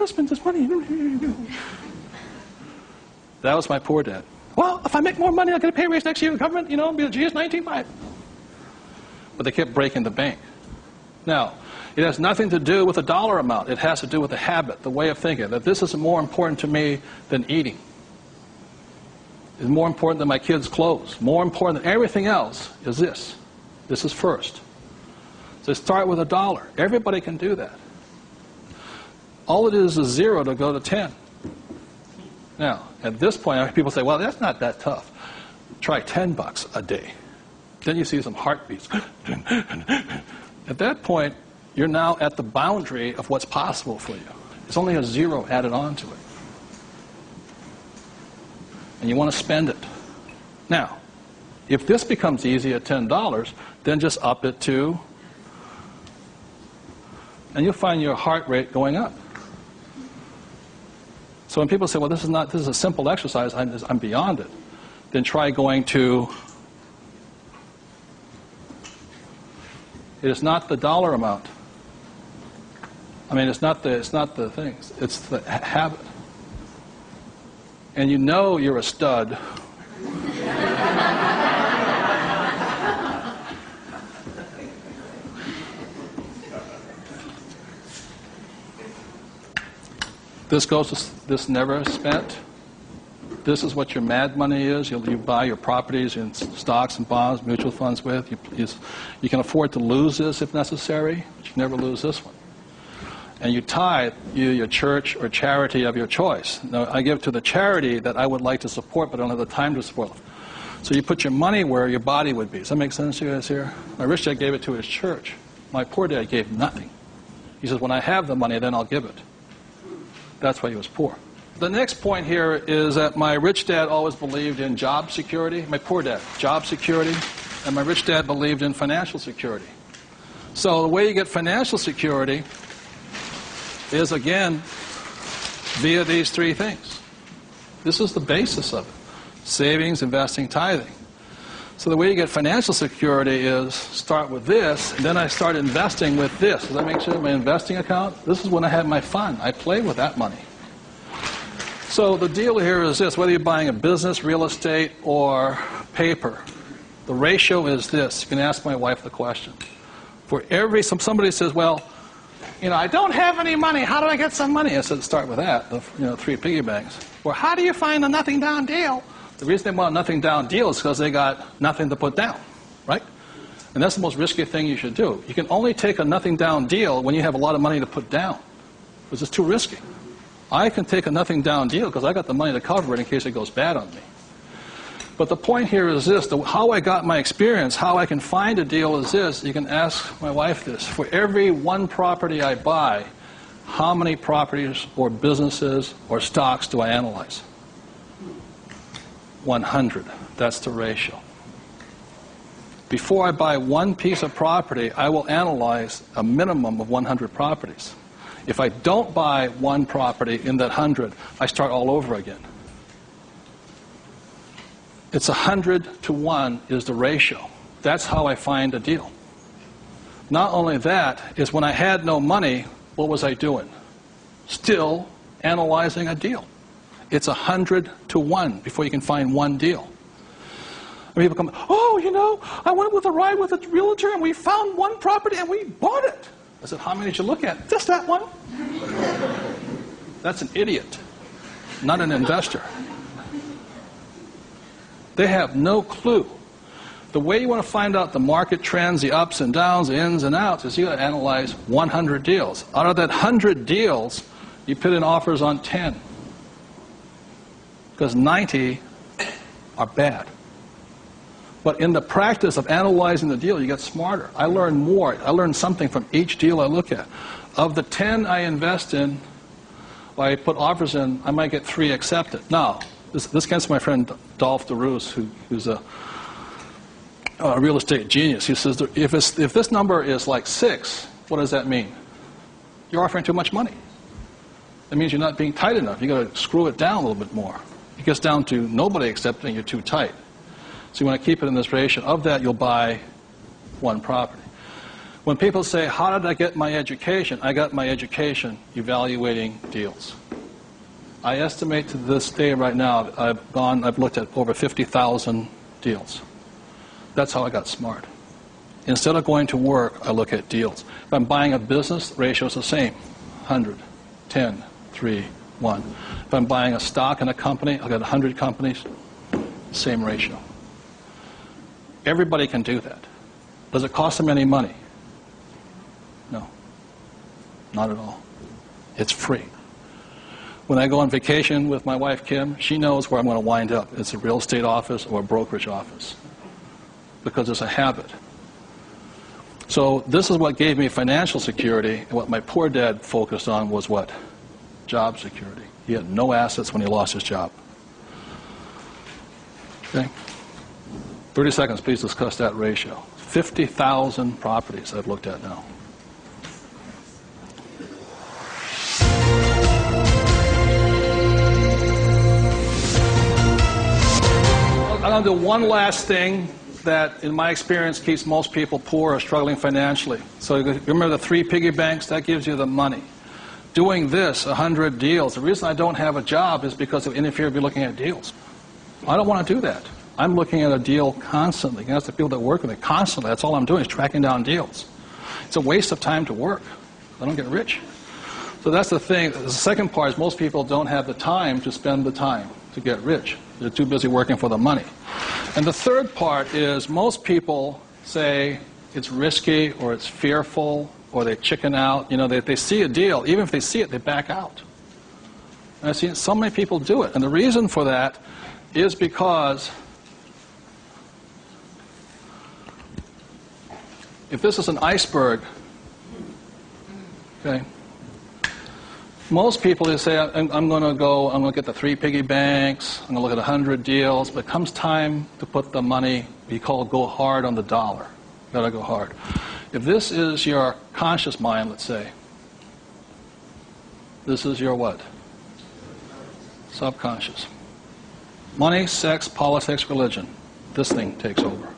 to spend this money. That was my poor dad. Well, if I make more money, I'll get a pay raise next year. The government, you know, be a GS 19.5. But they kept breaking the bank. Now, it has nothing to do with the dollar amount. It has to do with the habit, the way of thinking, that this is more important to me than eating. It's more important than my kids' clothes. More important than everything else is this. This is first. So start with $1. Everybody can do that. All it is 0 to go to 10. Now, at this point, people say, well, that's not that tough. Try $10 a day. Then you see some heartbeats. At that point, you're now at the boundary of what's possible for you. It's only a 0 added on to it. And you want to spend it. Now, if this becomes easy at $10, then just up it to, and you'll find your heart rate going up. So when people say, well, this is a simple exercise, I'm beyond it, then try going to, it is not the dollar amount. I mean, it's not the things, it's the habit. And you know you're a stud. This goes to this never spent. This is what your mad money is. You buy your properties and stocks and bonds, mutual funds with. You can afford to lose this if necessary, but you never lose this one. And you tithe your church or charity of your choice. Now, I give to the charity that I would like to support, but I don't have the time to support. So you put your money where your body would be. Does that make sense to you guys here? My rich dad gave it to his church. My poor dad gave nothing. He says, when I have the money, then I'll give it. That's why he was poor. The next point here is that my rich dad always believed in job security. My poor dad, job security. And my rich dad believed in financial security. So the way you get financial security is, again, via these three things. This is the basis of it. Savings, investing, tithing. So the way you get financial security is start with this, and then I start investing with this. Does that make sense? My investing account, this is when I have my fun. I play with that money. So the deal here is this, whether you're buying a business, real estate, or paper, the ratio is this. You can ask my wife the question. For every, somebody says, well, you know, I don't have any money. How do I get some money? I said, start with that, the 3 piggy banks. Well, how do you find a nothing down deal? The reason they want a nothing down deal is because they got nothing to put down, right? And that's the most risky thing you should do. You can only take a nothing down deal when you have a lot of money to put down, because it's too risky. I can take a nothing down deal because I got the money to cover it in case it goes bad on me. But the point here is this, how I got my experience, how I can find a deal is this. You can ask my wife this. For every one property I buy, how many properties or businesses or stocks do I analyze? 100. That's the ratio. Before I buy one piece of property, I will analyze a minimum of 100 properties. If I don't buy one property in that 100, I start all over again. It's 100 to 1 is the ratio. That's how I find a deal. Not only that, is when I had no money, what was I doing? Still analyzing a deal. It's 100 to 1 before you can find one deal. And people come, oh, you know, I went with a ride with a realtor and we found one property and we bought it. I said, how many did you look at? Just that one. That's an idiot, not an investor. They have no clue. The way you want to find out the market trends, the ups and downs, the ins and outs, is you got to analyze 100 deals. Out of that 100 deals, you put in offers on 10. Because 90 are bad. But in the practice of analyzing the deal, you get smarter. I learn more. I learn something from each deal I look at. Of the 10 I invest in, or I put offers in, I might get 3 accepted. Now, this comes from my friend Dolph DeRoos, who's a real estate genius. He says, if this number is like 6, what does that mean? You're offering too much money. That means you're not being tight enough. You've got to screw it down a little bit more. It gets down to nobody accepting, you're too tight. So you want to keep it in this ratio. Of that, you'll buy one property. When people say, how did I get my education? I got my education evaluating deals. I estimate to this day right now, I've looked at over 50,000 deals. That's how I got smart. Instead of going to work, I look at deals. If I'm buying a business, the ratio is the same. 100, 10, 3, 1. If I'm buying a stock in a company, I've got 100 companies, same ratio. Everybody can do that. Does it cost them any money? No, not at all. It's free. When I go on vacation with my wife, Kim, she knows where I'm going to wind up. It's a real estate office or a brokerage office because it's a habit. So this is what gave me financial security, and what my poor dad focused on was what? Job security. He had no assets when he lost his job. Okay? 30 seconds, please discuss that ratio. 50,000 properties I've looked at now. I'm going to do one last thing that, in my experience, keeps most people poor or struggling financially. So you remember the 3 piggy banks? That gives you the money. Doing this, 100 deals. The reason I don't have a job is because it interferes with looking at deals. I don't want to do that. I'm looking at a deal constantly. That's the people that work with me constantly. That's all I'm doing is tracking down deals. It's a waste of time to work. I don't get rich. So that's the thing. The second part is most people don't have the time to spend the time to get rich. They're too busy working for the money. And the third part is most people say it's risky or it's fearful or they chicken out. You know, they see a deal. Even if they see it, they back out. And I've seen so many people do it. And the reason for that is because if this is an iceberg, okay, most people, they say, I'm going to get the 3 piggy banks, I'm going to look at 100 deals, but it comes time to put the money, we call go hard on the dollar. Got to go hard. If this is your conscious mind, let's say, this is your what? Subconscious. Money, sex, politics, religion. This thing takes over.